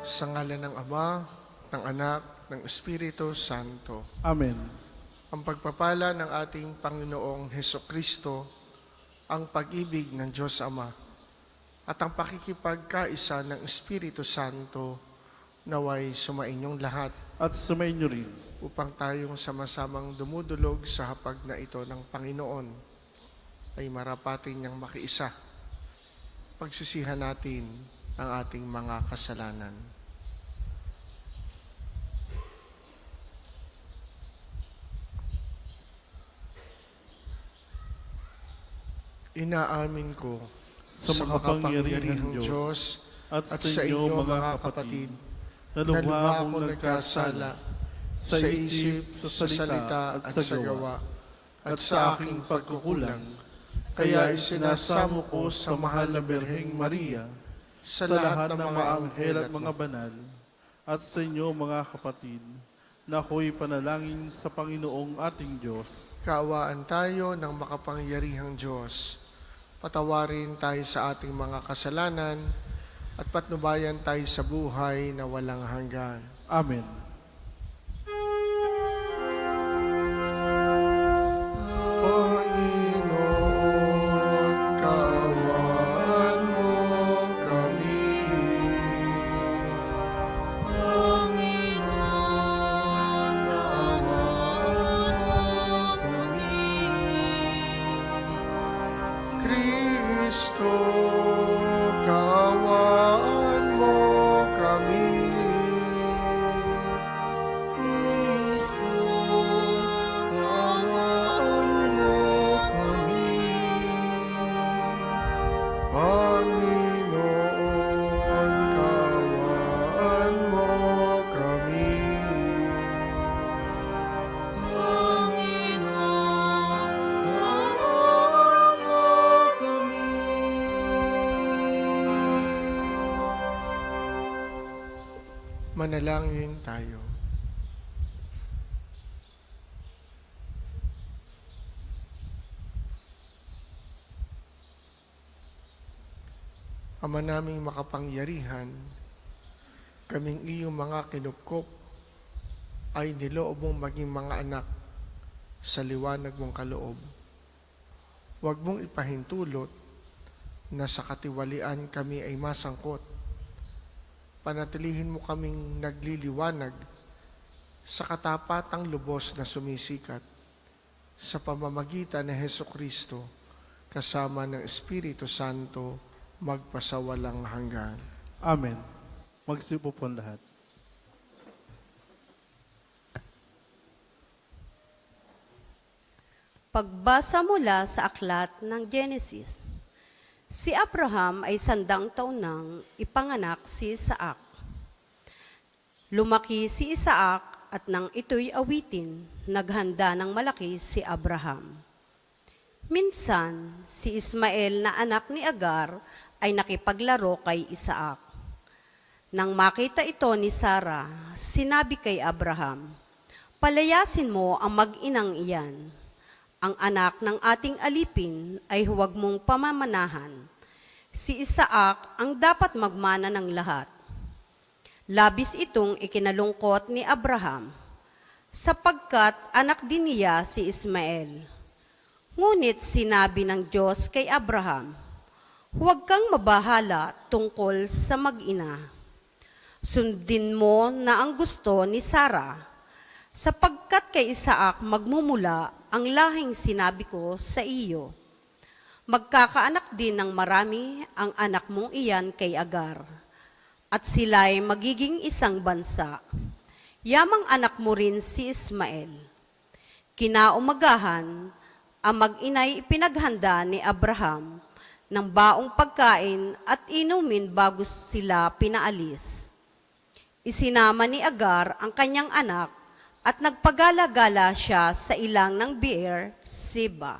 Sa ngalan ng Ama, ng Anak, ng Espiritu Santo. Amen. Ang pagpapala ng ating Panginoong Hesukristo, ang pag-ibig ng Diyos Ama, at ang pakikipagkaisa ng Espiritu Santo naway sumainyong lahat At sumainyo rin. upang tayong sama-samang dumudulog sa hapag na ito ng Panginoon ay marapatin niyang makiisa. Pagsisihan natin ang ating mga kasalanan. Inaamin ko Sa makapangyarihang Diyos at sa inyo mga kapatid, na lubha akong nagkasala sa isip, sa salita at sa gawa, at sa aking pagkukulang. Kaya isinasamo ko sa mahal na Birheng Maria, sa lahat ng mga anghel at mga banal, at sa inyo mga kapatid, na ako'y panalangin sa Panginoong ating Diyos. Kaawaan tayo ng makapangyarihang Diyos. Patawarin tayo sa ating mga kasalanan at patnubayan tayo sa buhay na walang hanggan. Amen. Panginoon, kaawaan mo kami. Panginoon, kaawaan mo kami. Kristo, kaawaan mo kami. Kristo, kaawaan mo kami. Panginoon, kaawaan mo kami. Panginoon, kaawaan mo kami. Manalangin tayo. Ama naming makapangyarihan, kaming iyong mga kinupkop ay niloob mong maging mga anak sa liwanag mong kaloob. Huwag mong ipahintulot na sa katiwalian kami ay masangkot. Panatilihin mo kaming nagliliwanag sa katapatang lubos na sumisikat sa pamamagitan ng Hesukristo kasama ng Espiritu Santo magpasawalang hanggan. Amen. Magsipo po ang lahat. Pagbasa mula sa aklat ng Genesis. Si Abraham ay 100 taon nang ipanganak si Isaac. Lumaki si Isaac at nang ito'y awitin, naghanda ng malaki si Abraham. Minsan, si Ismael na anak ni Agar ay nakipaglaro kay Isaac. Nang makita ito ni Sarah, sinabi kay Abraham, "Palayasin mo ang mag-inang iyan. Ang anak ng ating alipin ay huwag mong pamamanahan. Si Isaac ang dapat magmana ng lahat." Labis itong ikinalungkot ni Abraham, sapagkat anak din niya si Ismael. Ngunit sinabi ng Diyos kay Abraham, "Huwag kang mabahala tungkol sa mag-ina. Sundin mo na ang gusto ni Sarah, sapagkat kay Isaac magmumula ang lahing sinabi ko sa iyo. Magkakaanak din ng marami ang anak mong iyan kay Agar, at sila'y magiging isang bansa. Yamang anak mo rin si Ismael." Kinaumagahan, ang mag-inay ipinaghanda ni Abraham ng baong pagkain at inumin bago sila pinaalis. Isinama ni Agar ang kanyang anak at nagpagala-gala siya sa ilang ng Beer Seba.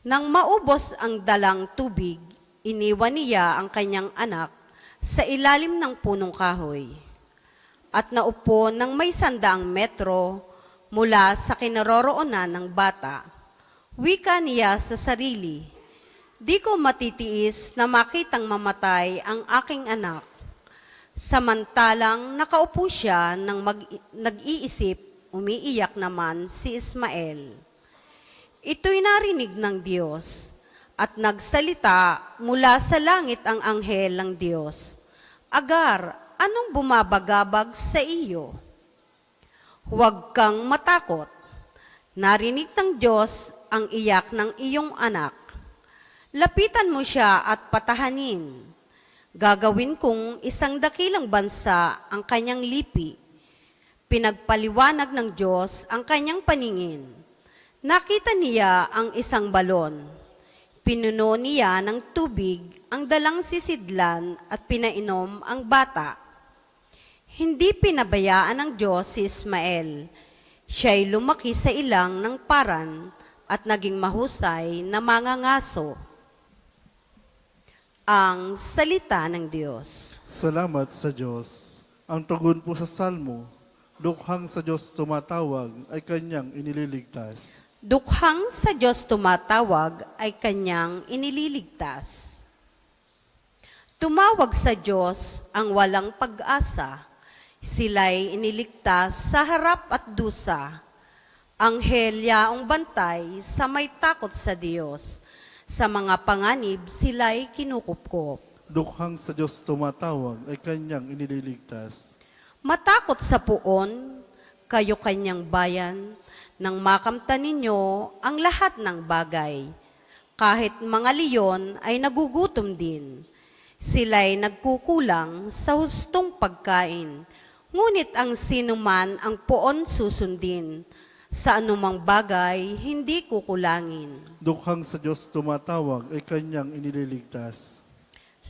Nang maubos ang dalang tubig, iniwan niya ang kanyang anak sa ilalim ng punong kahoy at naupo ng may 100 metro mula sa kinaroroonan ng bata. Wika niya sa sarili, "Di ko matitiis na makitang mamatay ang aking anak. Samantalang nakaupo siya nang nag-iisip, umiiyak naman si Ismael. Ito'y narinig ng Diyos at nagsalita mula sa langit ang anghel ng Diyos. Agar, anong bumabagabag sa iyo? Huwag kang matakot. Narinig ng Diyos ang iyak ng iyong anak. Lapitan mo siya at patahanin. Gagawin kong isang dakilang bansa ang kanyang lipi. Pinagpaliwanag ng Diyos ang kanyang paningin. Nakita niya ang isang balon. Pinuno niya ng tubig ang dalang sisidlan at pinainom ang bata. Hindi pinabayaan ng Diyos si Ismael. Siya'y lumaki sa ilang ng paran at naging mahusay na mangangaso. Ang salita ng Diyos. Salamat sa Diyos. Ang tugon po sa Salmo, dukhang sa Diyos tumatawag ay kanyang inililigtas. Dukhang sa Diyos tumatawag ay kanyang inililigtas. Tumawag sa Diyos ang walang pag-asa. Sila'y iniligtas sa harap at dusa. Anghel yaong bantay sa may takot sa Diyos. Sa mga panganib sila'y kinukupkop. Dukhang sa Diyos tumatawag ay kanyang inililigtas. Matakot sa puon, kayo kanyang bayan, nang makamtan ninyo ang lahat ng bagay. Kahit mga leyon ay nagugutom din. Sila'y nagkukulang sa hustong pagkain. Ngunit ang sinuman ang poon susundin. Sa anumang bagay, hindi kukulangin. Dukhang sa Diyos tumatawag ay kanyang inililigtas.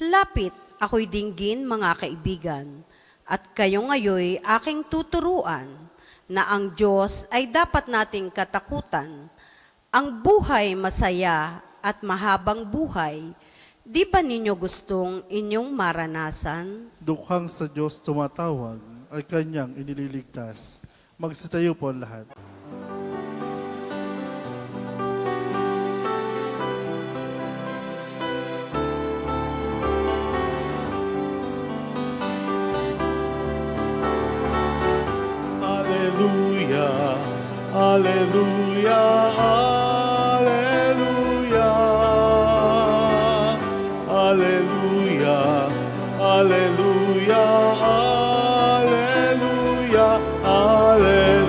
Lapit, ako'y dinggin mga kaibigan, at kayo ngayoy aking tuturuan na ang Diyos ay dapat nating katakutan. Ang buhay masaya at mahabang buhay, di ba ninyo gustong inyong maranasan? Dukhang sa Diyos tumatawag ay kanyang inililigtas. Magsitayo po ang lahat. Alleluia, Alleluia, Alleluia, Alleluia, Alleluia, Alleluia, Alleluia.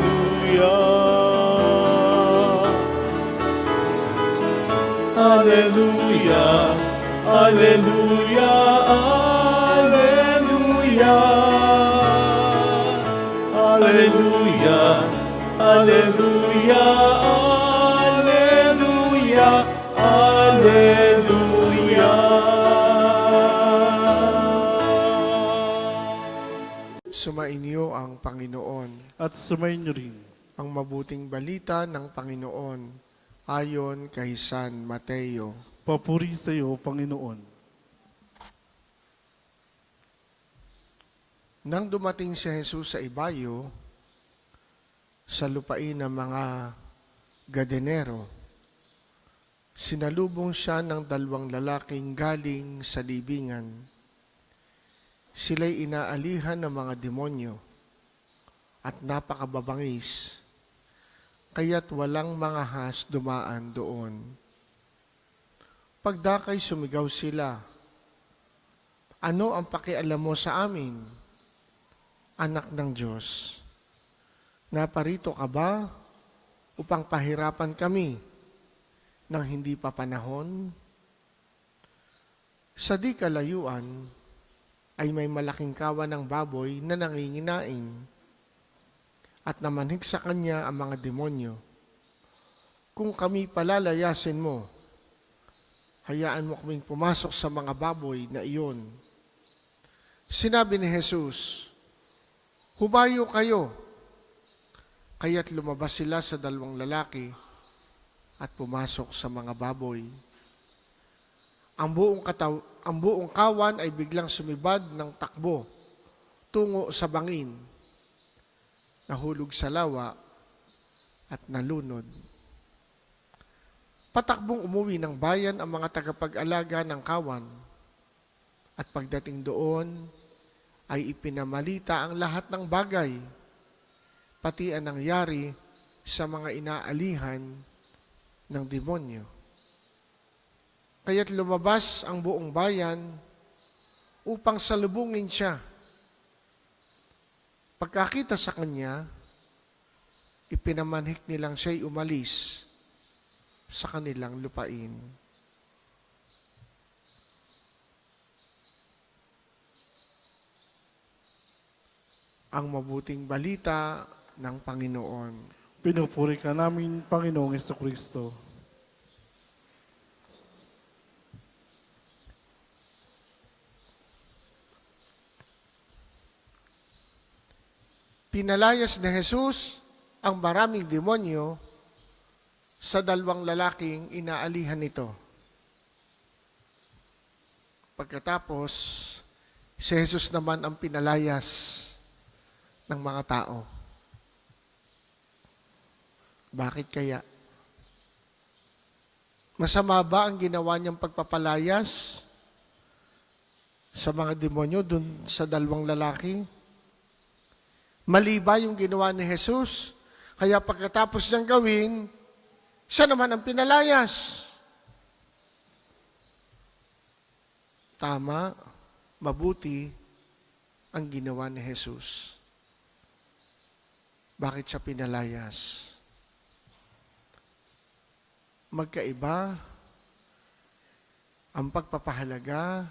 Alleluia, Alleluia, Alleluia, Alleluia, Alleluia, Alleluia. Sumainyo ang Panginoon. At sumayin niyo rin. Ang mabuting balita ng Panginoon ayon kay San Mateo. Papuri sa iyo, Panginoon. Nang dumating si Jesus sa ibayo, sa lupain ng mga Gadenero, sinalubong siya ng 2 lalaking galing sa libingan. Sila'y inaalihan ng mga demonyo at napakababangis, kaya't walang mga has dumaan doon. Pagdakay sumigaw sila, "Ano ang pakialam mo sa amin, anak ng Diyos? Naparito ka ba upang pahirapan kami nang hindi pa panahon?" Sa di kalayuan ay may malaking kawan ng baboy na nanginginain at namanhik sa kanya ang mga demonyo. "Kung kami palalayasin mo, hayaan mo kaming pumasok sa mga baboy na iyon." Sinabi ni Jesus, "Humayo kayo." Kaya't lumabas sila sa 2 lalaki at pumasok sa mga baboy. Ang buong kawan ay biglang sumibad ng takbo tungo sa bangin. Nahulog sa lawa at nalunod. Patakbong umuwi ng bayan ang mga tagapag-alaga ng kawan. At pagdating doon, ay ipinamalita ang lahat ng bagay, pati ang nangyari sa mga inaalihan ng demonyo. Kaya't lumabas ang buong bayan upang salubungin siya. Pagkakita sa kanya, ipinamanhik nilang siya'y umalis sa kanilang lupain. Ang mabuting balita ng Panginoon. Pinupuri ka namin, Panginoong Jesucristo. Pinalayas ni Jesus ang maraming demonyo sa dalawang lalaking inaalihan nito. Pagkatapos, si Jesus naman ang pinalayas ng mga tao. Bakit kaya? Masama ba ang ginawa niyang pagpapalayas sa mga demonyo dun sa dalawang lalaki? Mali ba yung ginawa ni Jesus? Kaya pagkatapos niyang gawin, siya naman ang pinalayas. Tama, mabuti ang ginawa ni Jesus. Bakit siya pinalayas? Magkaiba ang pagpapahalaga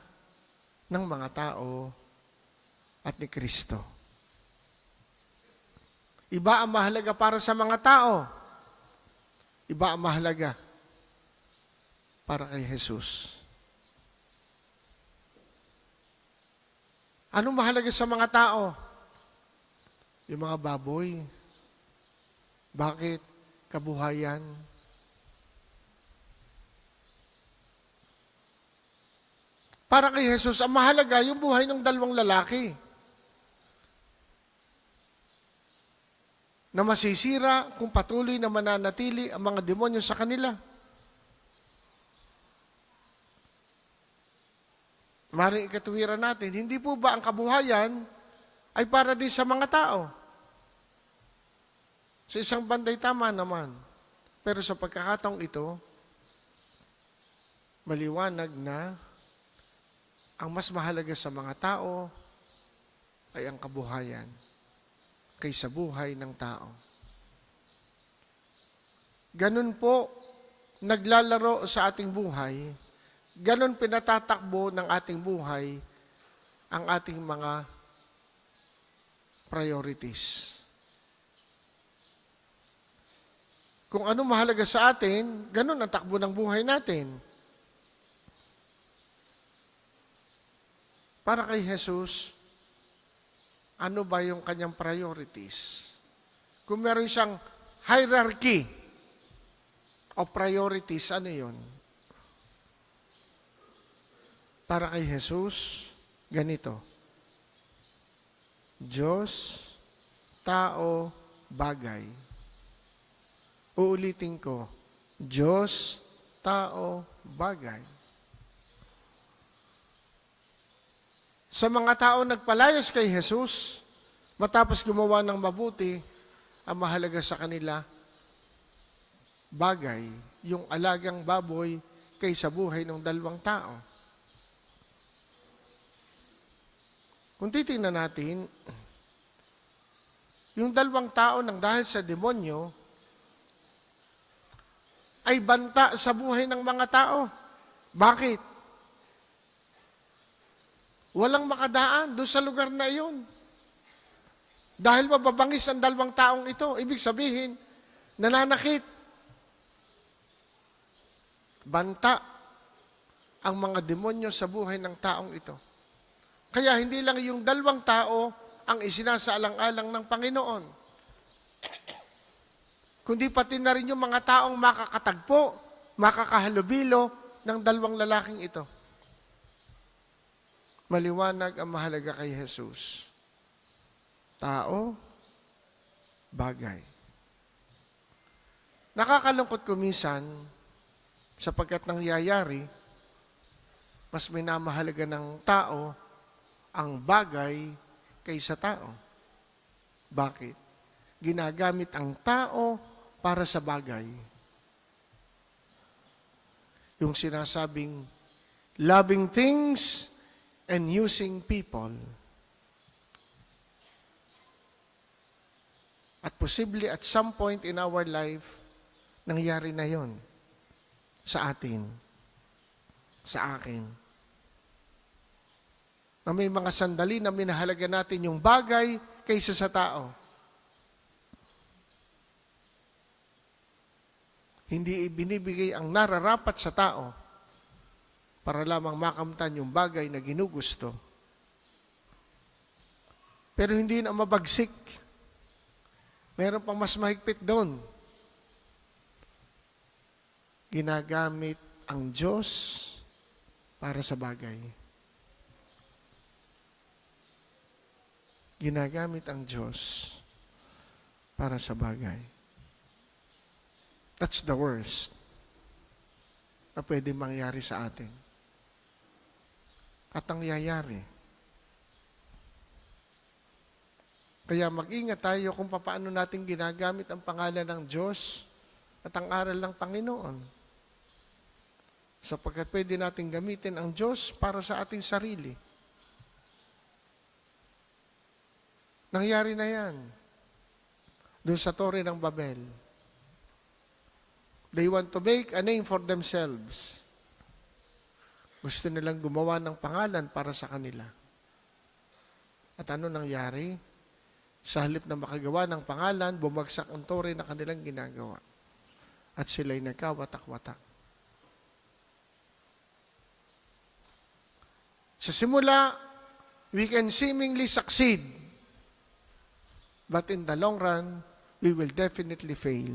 ng mga tao at ni Kristo. Iba ang mahalaga para sa mga tao. Iba ang mahalaga para kay Jesus. Anong mahalaga sa mga tao? Yung mga baboy. Bakit? Kabuhayan. Para kay Jesus, ang mahalaga yung buhay ng dalawang lalaki. Na masisira kung patuloy na mananatili ang mga demonyo sa kanila. Maring ikatuwiran natin, hindi po ba ang kabuhayan ay para din sa mga tao? Sa isang banday tama naman. Pero sa pagkakataong ito, maliwanag na ang mas mahalaga sa mga tao ay ang kabuhayan kaysa buhay ng tao. Ganun po, naglalaro sa ating buhay, ganun pinatatakbo ng ating buhay ang ating mga priorities. Kung ano mahalaga sa atin, ganun ang takbo ng buhay natin. Para kay Jesus, ano ba yung kanyang priorities? Kung meron siyang hierarchy o priorities, ano yun? Para kay Jesus, ganito. Diyos, tao, bagay. Uulitin ko. Diyos, tao, bagay. Sa mga tao nagpalayas kay Jesus, matapos gumawa ng mabuti, ang mahalaga sa kanila, bagay, yung alagang baboy kaysa buhay ng dalawang tao. Kung titingnan natin, yung dalawang tao nang dahil sa demonyo, ay banta sa buhay ng mga tao. Bakit? Walang makadaan doon sa lugar na iyon. Dahil mababangis ang dalawang taong ito, ibig sabihin, nananakit. Banta ang mga demonyo sa buhay ng taong ito. Kaya hindi lang yung dalawang tao ang isinasaalang-alang ng Panginoon, kundi pati na rin yung mga taong makakatagpo, makakahalubilo ng dalawang lalaking ito. Maliwanag ang mahalaga kay Jesus. Tao, bagay. Nakakalungkot kuminsan, sapagkat nangyayari, mas minamahalaga ng tao ang bagay kaysa tao. Bakit? Ginagamit ang tao para sa bagay. Yung sinasabing loving things and using people. At posibly at some point in our life, nangyari na yon sa atin, sa akin. Na may mga sandali na minahalaga natin yung bagay kaysa sa tao. Hindi ibinibigay ang nararapat sa tao para lamang makamtan yung bagay na ginugusto. Pero hindi na mabagsik. Meron pang mas mahigpit doon. Ginagamit ang Diyos para sa bagay. Ginagamit ang Diyos para sa bagay. That's the worst na pwede mangyari sa atin. At ang nangyayari. Kaya mag-ingat tayo kung paano natin ginagamit ang pangalan ng Diyos at ang aral ng Panginoon. Sapagkat pwede natin gamitin ang Diyos para sa ating sarili. Nangyari na yan. Doon sa Torre ng Babel. They want to make a name for themselves. Gusto nilang gumawa ng pangalan para sa kanila. At ano nangyari? Sa halip na makagawa ng pangalan, bumagsak ang tore na kanilang ginagawa. At sila'y nagkawatak-watak. Sa simula, we can seemingly succeed. But in the long run, we will definitely fail.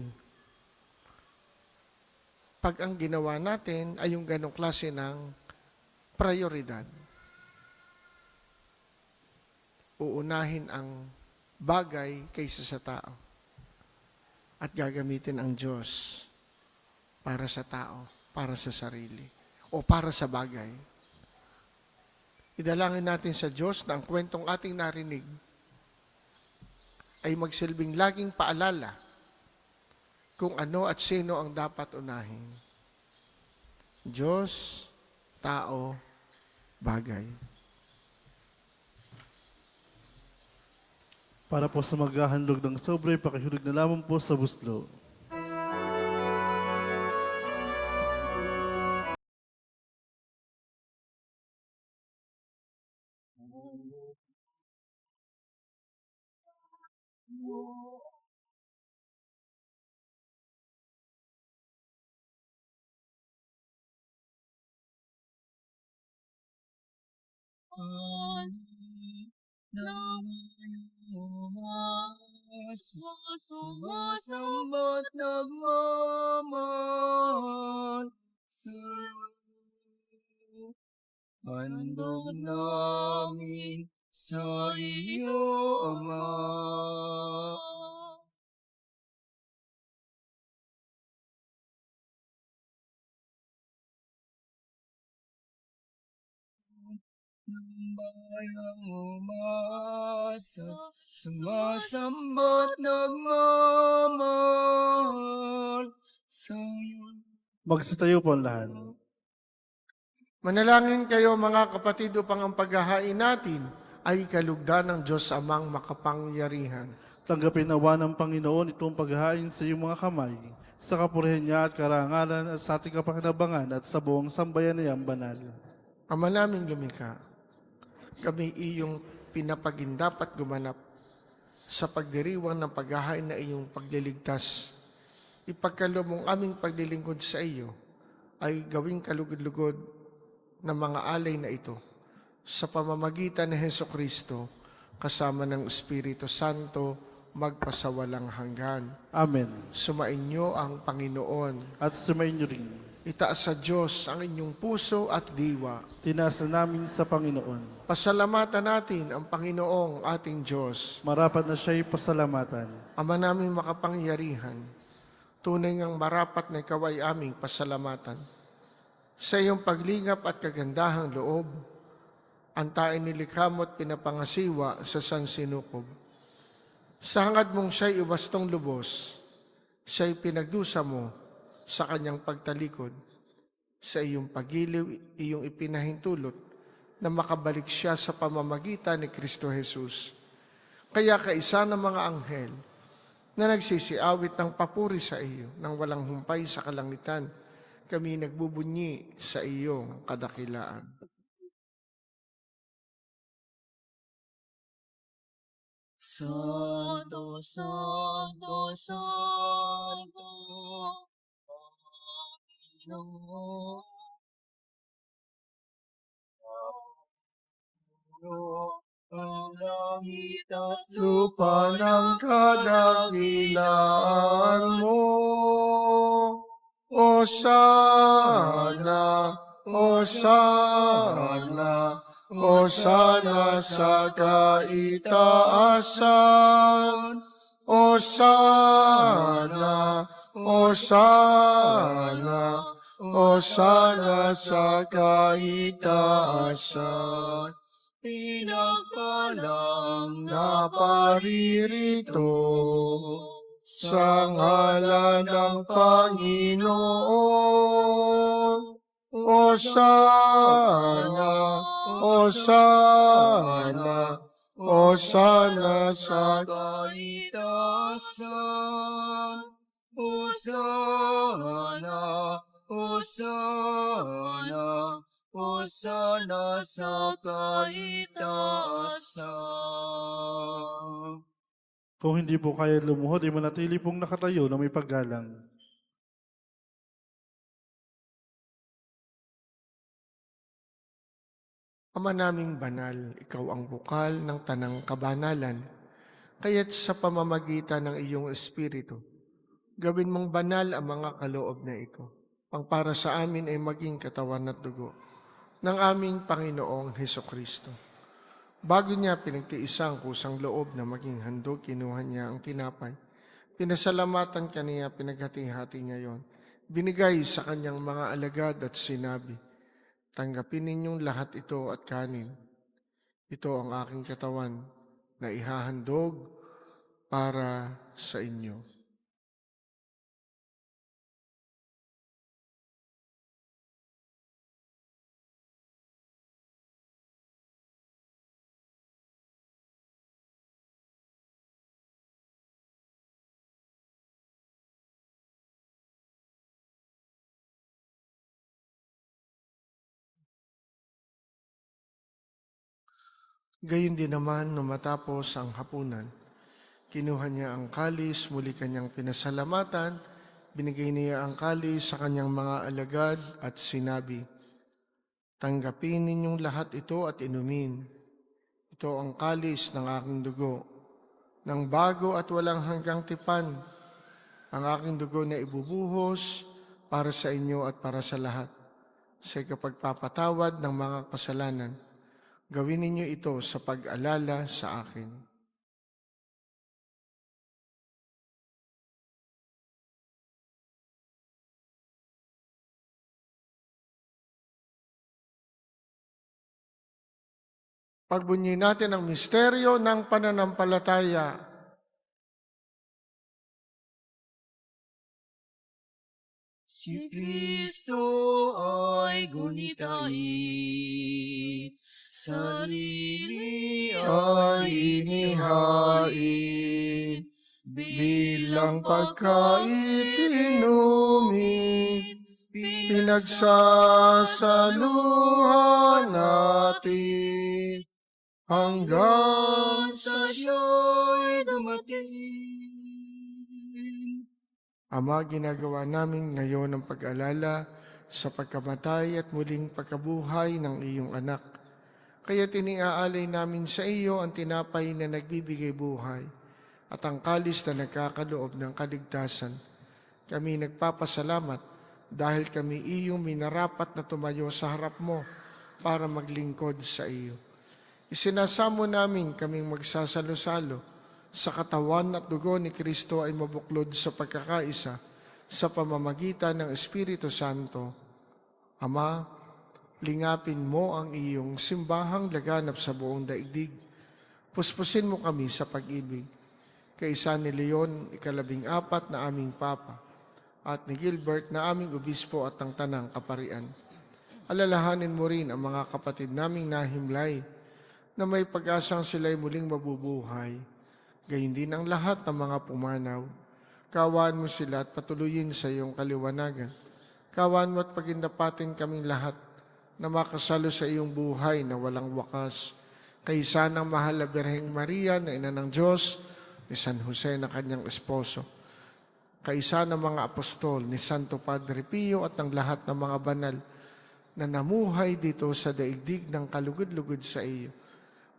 Pag ang ginawa natin ay yung ganong klase ng prioridad. Uunahin ang bagay kaysa sa tao. At gagamitin ang Diyos para sa tao, para sa sarili, o para sa bagay. Idalangin natin sa Diyos na ang kwentong ating narinig ay magsilbing laging paalala kung ano at sino ang dapat unahin. Diyos, tao, bagay. Para po sa maghahandog ng sobre, pakihulog na lamang po sa buslo. Sumasambot nagmamahal sa'yo. Handog namin sa iyo, Ama. Ng bayang umasa, sumasambot nagmamahal sa'yo. Magsitayo po ang lahat. Manalangin kayo mga kapatid upang ang paghahain natin ay kalugdan ng Diyos Amang makapangyarihan. Tanggapin nawa ng Panginoon itong paghahain sa iyong mga kamay, sa kapurihan niya at karangalan at sa ating kapakinabangan at sa buong sambayan niyang banal. Ama namin lumikha, kami iyong pinapagindapat gumanap sa pagdiriwang ng paghahain na iyong pagliligtas. Ipagkaloob mong aming paglilingkod sa iyo ay gawing kalugod-lugod ng mga alay na ito sa pamamagitan ni Hesukristo kasama ng Espiritu Santo magpasawalang hanggan. Amen. Sumainyo ang Panginoon. At sumainyo rin. Itaas sa Diyos ang inyong puso at diwa. Tinasa namin sa Panginoon. Pasalamatan natin ang Panginoong ating Diyos. Marapat na siya'y pasalamatan. Ama namin makapangyarihan, tunay ngang marapat na ikaw ay aming pasalamatan. Sa iyong paglingap at kagandahang loob, antain nilikha mo at pinapangasiwa sa sansinukob. Sa hangad mong siya'y iwastong lubos, siya'y pinagdusa mo sa kanyang pagtalikod. Sa iyong pagiliw, iyong ipinahintulot na makabalik siya sa pamamagitan ni Kristo Jesus. Kaya kaisa ng mga anghel na nagsisiawit ng papuri sa iyo nang walang humpay sa kalangitan, kami nagbubunyi sa iyong kadakilaan. Santo, Santo, Santo, Panginoon. Ang langit at Lupa ng kadakilaan mo, O sana, O sana, O sana sa kaitaasan, O sana, O sana, O sana sa kaitaasan. pinagpalang Naparirito sa ngalan ng Panginoon. O sana, O sana, O sana sa kaitasan. Hosana, Hosana, Hosana sa kaitaasan. Kung hindi po kaya lumuhod, ay manatili pong nakatayo na may paggalang. Ama naming banal, ikaw ang bukal ng tanang kabanalan, kaya't sa pamamagitan ng iyong Espiritu, gawin mong banal ang mga kaloob na ito, pang para sa amin ay maging katawan at dugo ng aming Panginoong Hesukristo. Bago niya pinagtiisa ang kusang loob na maging handog, kinuha niya ang tinapay. Pinasalamatan kaniya, pinaghati-hati niya yon. Binigay sa kanyang mga alagad at sinabi, tanggapin ninyong lahat ito at kanin. Ito ang aking katawan na ihahandog para sa inyo. Gayon din naman, nung matapos ang hapunan, kinuha niya ang kalis, muli kanyang pinasalamatan, binigay niya ang kalis sa kanyang mga alagad at sinabi, tanggapin ninyong lahat ito at inumin. Ito ang kalis ng aking dugo, ng bago at walang hanggang tipan, ang aking dugo na ibubuhos para sa inyo at para sa lahat, sa ikapagpapatawad ng mga kasalanan. Gawin ninyo ito sa pag-alala sa akin. Pagbunyi natin ang misteryo ng pananampalataya. Si Kristo ay gunitain, sarili ay inihain, Bilang pagkain inumin, pinagsasaluhan natin hanggang sa siya'y dumating. Ama, ginagawa namin ngayon ang pag-alala sa pagkamatay at muling pagkabuhay ng iyong anak. Kaya tiniaalay namin sa iyo ang tinapay na nagbibigay buhay at ang kalis na nagkakaloob ng kaligtasan. Kami nagpapasalamat dahil kami iyong minarapat na tumayo sa harap mo para maglingkod sa iyo. Isinasamo namin kaming magsasalo-salo sa katawan at dugo ni Kristo ay mabuklod sa pagkakaisa sa pamamagitan ng Espiritu Santo, Ama Lingapin mo ang iyong simbahang laganap sa buong daigdig. Puspusin mo kami sa pag-ibig. Kaisa ni Leon, 14 na aming Papa, at ni Gilbert na aming Obispo at ng Tanang Kaparian. Alalahanin mo rin ang mga kapatid naming nahimlay na may pag-asang sila'y muling mabubuhay. Gayun din ang lahat ng mga pumanaw. Kawaan mo sila at patuloyin sa iyong kaliwanagan. Kawaan mo at pagindapatin kaming lahat na makasalo sa iyong buhay na walang wakas. Kaisa ng mahal na Birheng Maria na ina ng Diyos, ni San Jose na kanyang esposo. Kaisa ng mga apostol, ni Santo Padre Pio at ng lahat ng mga banal na namuhay dito sa daigdig ng kalugod-lugod sa iyo.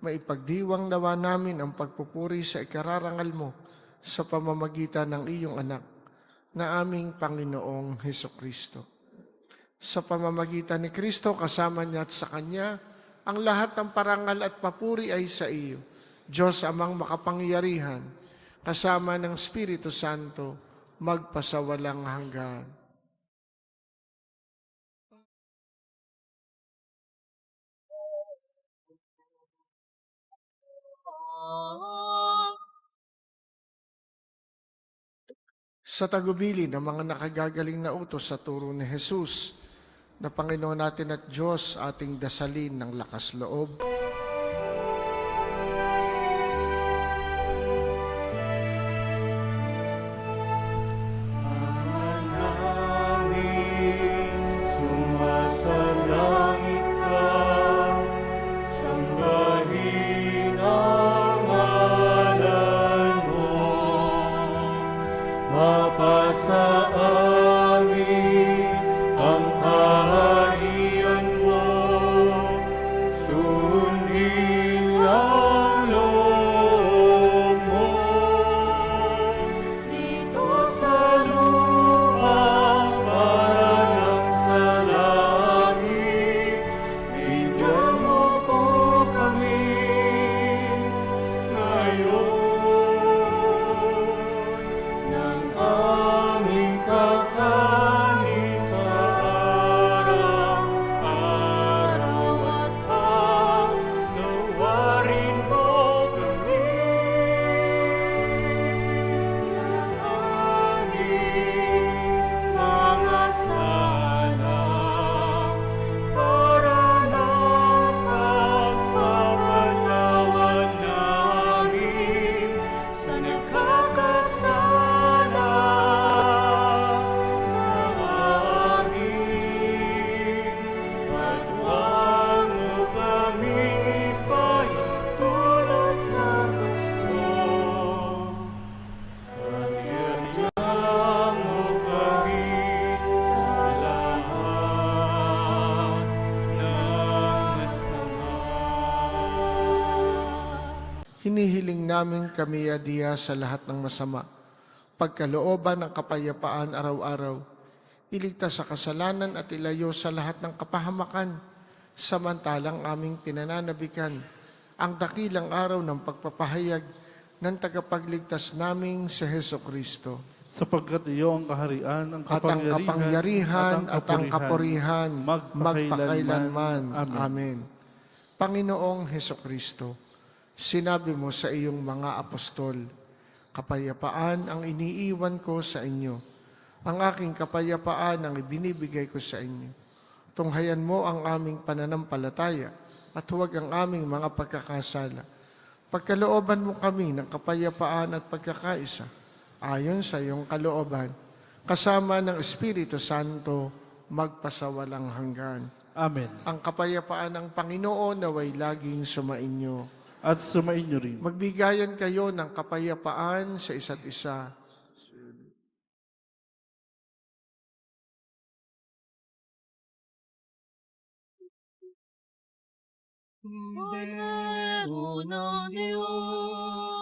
Maipagdiwang nawa namin ang pagpupuri sa ikararangal mo sa pamamagitan ng iyong anak na aming Panginoong Hesukristo. Sa pamamagitan ni Kristo, kasama niya at sa Kanya, ang lahat ng parangal at papuri ay sa iyo, Diyos amang makapangyarihan, kasama ng Espiritu Santo, magpasawalang hanggan. Sa tagubili ng mga nakagagaling na utos sa turo ni Jesus, na Panginoon natin at Diyos ating dasalin ng lakas loob. Sumasalangit ka, sambahin ang ngalan mo, mapasa amin ang kaharian mo, sundin ang loob mo. Dito sa lupa, parang sa langit, bigyan mo po kami ngayon ng aming kakanin sa araw-araw at paglawarin mo kami sa aming mga sala para na pagpapatawad namin sa nagkakasala sa amin. At huwag mo kami ipahintulot sa puso, at iadya mo kami sa lahat ng masama. Hinihiling namin kami adiya sa lahat ng masama, pagkalooban ng kapayapaan araw-araw, iligtas sa kasalanan at ilayo sa lahat ng kapahamakan, samantalang aming pinananabikan ang dakilang araw ng pagpapahayag ng tagapagligtas naming si Hesukristo. Sapagkat iyo ang kaharian, ang At ang kapangyarihan at ang kapurihan magpakailanman. Amen. Panginoong Hesukristo, sinabi mo sa iyong mga apostol, kapayapaan ang iniiwan ko sa inyo. Ang aking kapayapaan ang ibinibigay ko sa inyo. Tunghayan mo ang aming pananampalataya at huwag ang aming mga pagkakasala. Pagkalooban mo kami ng kapayapaan at pagkakaisa, ayon sa iyong kalooban, kasama ng Espiritu Santo, magpasawalang hanggan. Amen. Ang kapayapaan ng Panginoon naway laging sumainyo. At sumainyo rin. Magbigayan kayo ng kapayapaan sa isa't isa. Kordero ng Diyos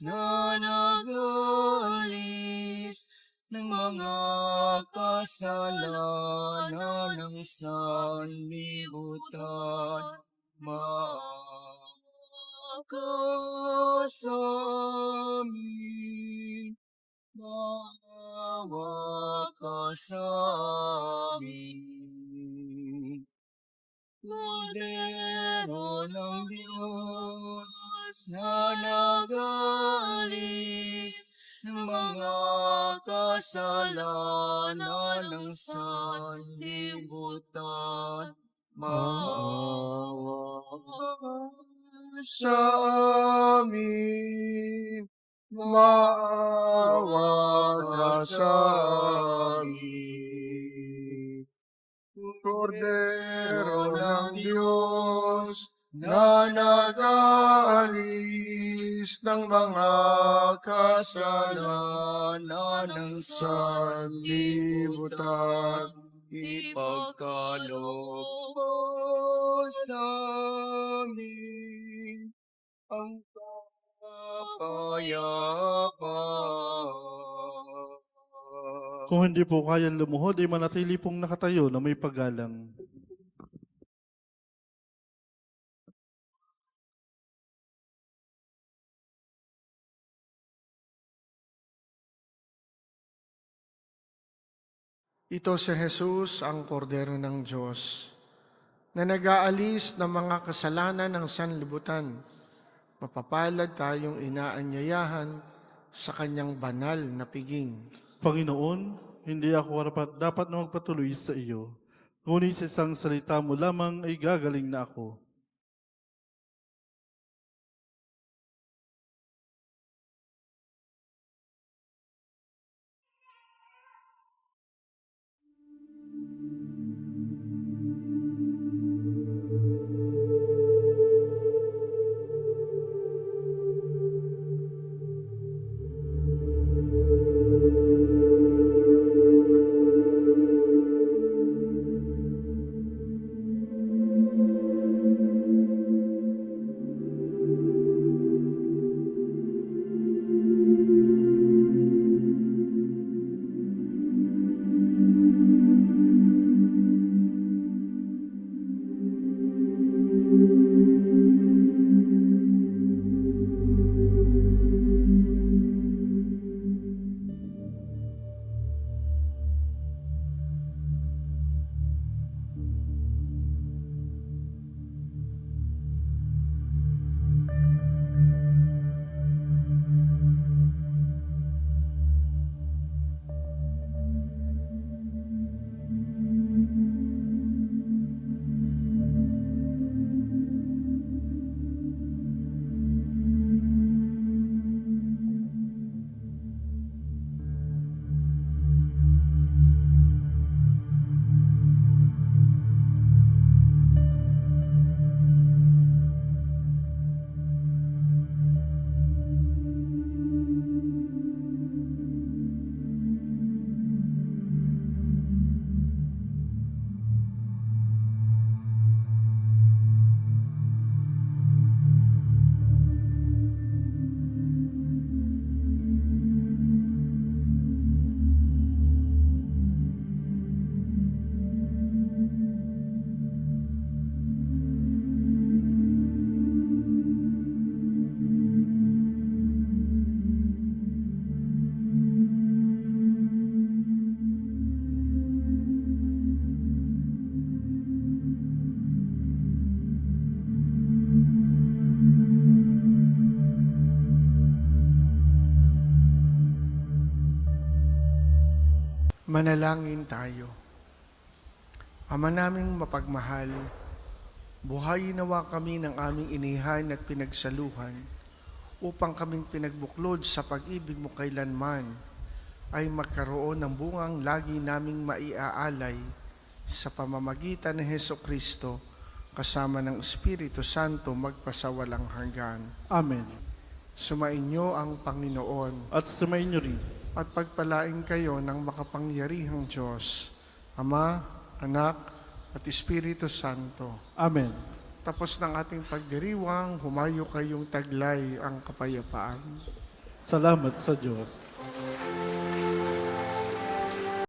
na nag-aalis ng mga kasalanan ng sanlibutan, maawa ka sa amin, maawa ka sa amin. nag-aalis ng mga kasalanan ng sanlibutan. Maawa sa amin, maawa ka sa amin. Kordero ng Diyos, na nag-aalis ng mga kasalanan ng sanlibutan, ipagkaloob mo sa amin ang kapayapaan. Kung hindi po kayang lumuhod, ay manatili pong nakatayo na may paggalang. Ito si Jesus, ang kordero ng Diyos, na nag-aalis ng mga kasalanan ng sanlibutan. Mapapalad tayong inaanyayahan sa kanyang banal na piging. Panginoon, hindi ako dapat na magpatuloy sa iyo. Ngunit sa isang salita mo lamang ay gagaling na ako. Manalangin tayo. Ama naming mapagmahal, buhayin nawa kami ng aming inihan at pinagsaluhan upang kaming pinagbuklod sa pag-ibig mo kailanman ay magkaroon ng bungang lagi naming maiaalay sa pamamagitan ng Hesukristo kasama ng Espiritu Santo magpasawalang hanggan. Amen. Sumainyo ang Panginoon At sumainyo rin. at pagpalain kayo ng makapangyarihang Diyos, Ama, Anak, at Espiritu Santo. Amen. Tapos ng ating pagdiriwang, humayo kayong taglay ang kapayapaan. Salamat sa Diyos.